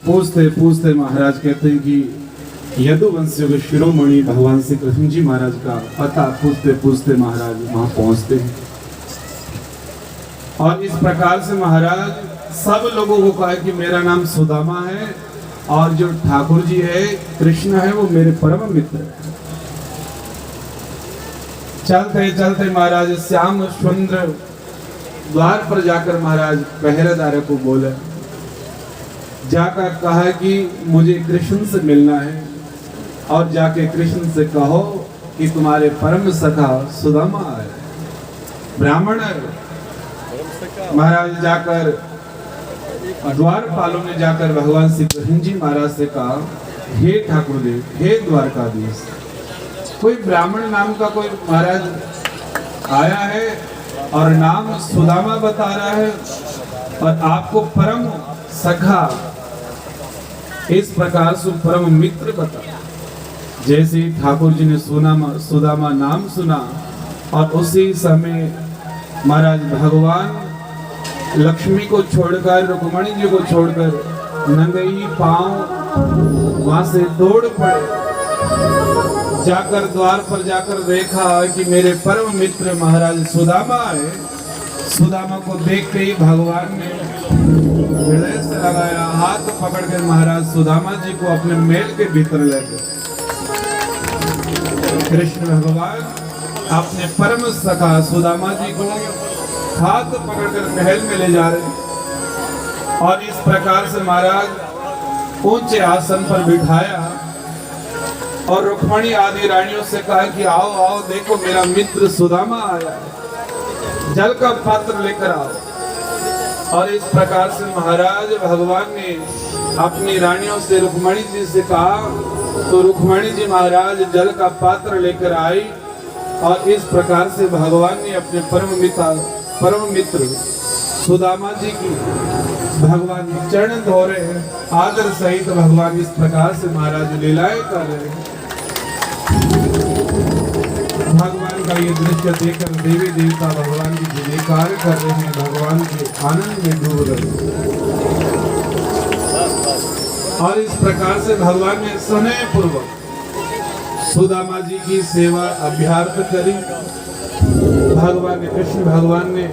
पूछते पूछते महाराज कहते हैं कि यदुवंशियों के शिरोमणि भगवान श्री कृष्ण जी महाराज का पता पूछते पूछते महाराज वहां पहुंचते हैं। और इस प्रकार से महाराज सब लोगों को कहा कि मेरा नाम सुदामा है और जो ठाकुर जी है कृष्ण है वो मेरे परम मित्र है। चलते चलते महाराज श्याम सुंदर द्वार पर जाकर महाराज पहरेदार को बोले, जाकर कहा कि मुझे कृष्ण से मिलना है और जाके कृष्ण से कहो कि तुम्हारे परम सखा सुदामा है, ब्राह्मण है। महाराज जाकर द्वारपालों ने जाकर भगवान श्री कृष्ण जी महाराज से कहा, हे ठाकुर देव, हे द्वारकाधीश, कोई ब्राह्मण नाम का कोई महाराज आया है और नाम सुदामा बता रहा है और आपको परम सखा इस प्रकार से परम मित्र बता। जैसे ठाकुर जी ने सुदामा नाम सुना और उसी समय महाराज भगवान लक्ष्मी को छोड़कर, रुक्मणी जी को छोड़कर नंगई पांव वहां से दौड़ पड़े। जाकर द्वार पर जाकर देखा कि मेरे परम मित्र महाराज सुदामा है। सुदामा को देखते ही भगवान ने हृदय से लगाया, हाथ पकड़कर महाराज सुदामा जी को अपने महल के भीतर ले गए। कृष्ण भगवान अपने परम सखा सुदामा जी को हाथ पकड़कर महल में ले जा रहे और इस प्रकार से महाराज ऊंचे आसन पर बिठाया और रुक्मणी आदि रानियों से कहा कि आओ आओ, देखो मेरा मित्र सुदामा आया है, जल का पात्र लेकर आओ। और इस प्रकार से महाराज भगवान ने अपनी रानियों से रुक्मणी जी से कहा तो रुक्मणी जी महाराज जल का पात्र लेकर आई और इस प्रकार से भगवान ने अपने परम मित्र सुदामा जी की भगवान चरण धो रहे हैं, आदर सहित भगवान इस प्रकार से महाराज लीलाएं कर रहे हैं। भगवान का ये दृश्य देखकर देवी देवता भगवान की जयकार कर रहे हैं, भगवान के आनंद में डूब रहे हैं। और इस प्रकार से भगवान ने स्नेह पूर्वक सुदामा जी की सेवा अभ्यार्थ करी। भगवान ने, कृष्ण भगवान ने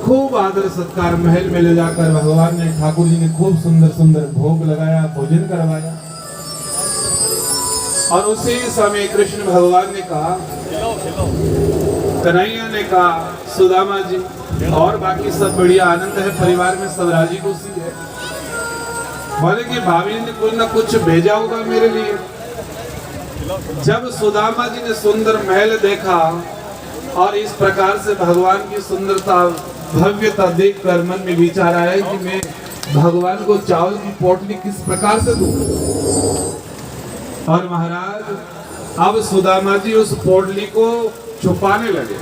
खूब आदर सत्कार महल में ले जाकर भगवान ने, ठाकुर जी ने खूब सुंदर सुंदर भोग लगाया, भोजन करवाया। और उसी समय कृष्ण भगवान ने कहा, कन्हैया ने कहा, सुदामा जी और बाकी सब बढ़िया आनंद है, परिवार में सब राजी खुशी है। बोले कि भाभी ने कुछ न कुछ भेजा होगा मेरे लिए। जब सुदामा जी ने सुंदर महल देखा और इस प्रकार से भगवान की सुंदरता भव्यता देखकर मन में विचार आया कि मैं भगवान को चावल की पोटली किस प्रकार से दूं। और महाराज अब सुदामा जी उस पोटली को छुपाने लगे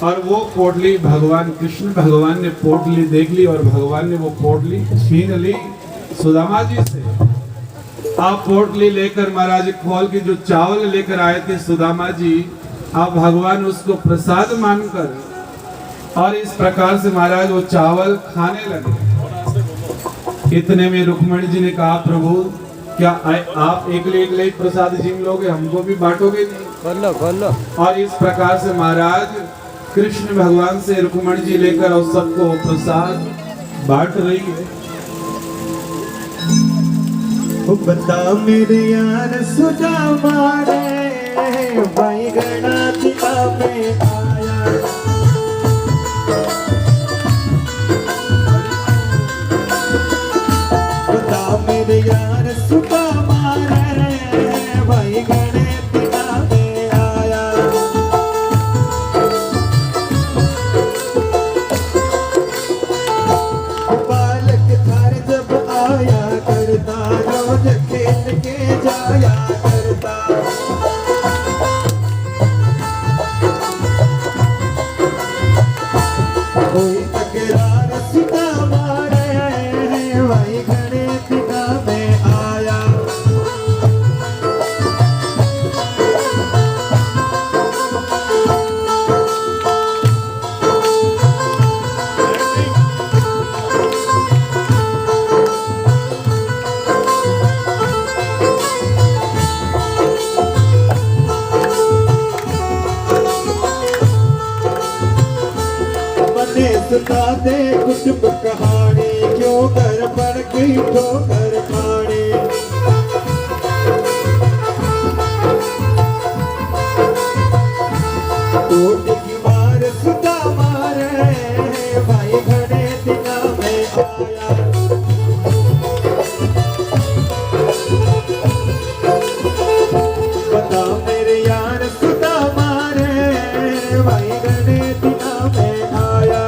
और वो पोटली भगवान कृष्ण भगवान ने पोटली देख ली और भगवान ने वो पोटली छीन ली सुदामा जी से। आप पोटली लेकर महाराज खोल के जो चावल लेकर आए थे सुदामा जी, आप भगवान उसको प्रसाद मानकर और इस प्रकार से महाराज वो चावल खाने लगे। इतने में रुक्मणी जी ने कहा, प्रभु क्या आप एकले प्रसाद जिन लोगे, हमको भी बांटोगे नहीं? खोलो। और इस प्रकार से महाराज कृष्ण भगवान से रुक्मणी जी लेकर और सबको प्रसाद बांट रही है। बता मेरे यार सुदामा रे, भाई गणतिका में आया। बता मेरे यार सुदामा रे, भाई गणतिका में आया। बालक थार जब आया करता, रोज खेल के जाया करता। चुप कहानी क्यों कर पड़ गई ठोकर खानी कोट की मार सुधा मारे भाई घड़े दिना में आया बता मेरे यार सुधा मारे भाई घड़े दिना में आया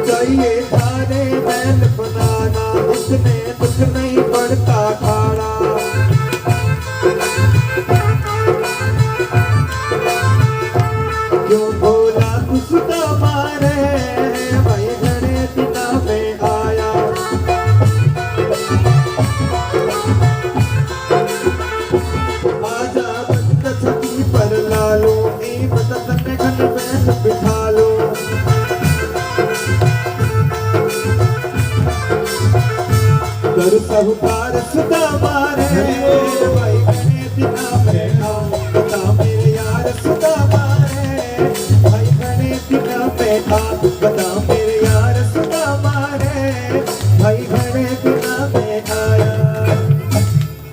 चाहिए थाने बैल बनाना उसने दुख नहीं पड़ता खाना क्यों बोला उसका मारे भाई घड़े दिना में आया आजा बंद छती पर लालो नी बदन में घन बैठ बिठा लो कर साहूकार सुधा मारे भाई घड़े दिना में आओ बता मेरे यार सुधा मारे भाई घड़े दिना में आ बता मेरे यार सुधा मारे भाई घड़े दिना में आया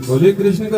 बोले कृष्ण का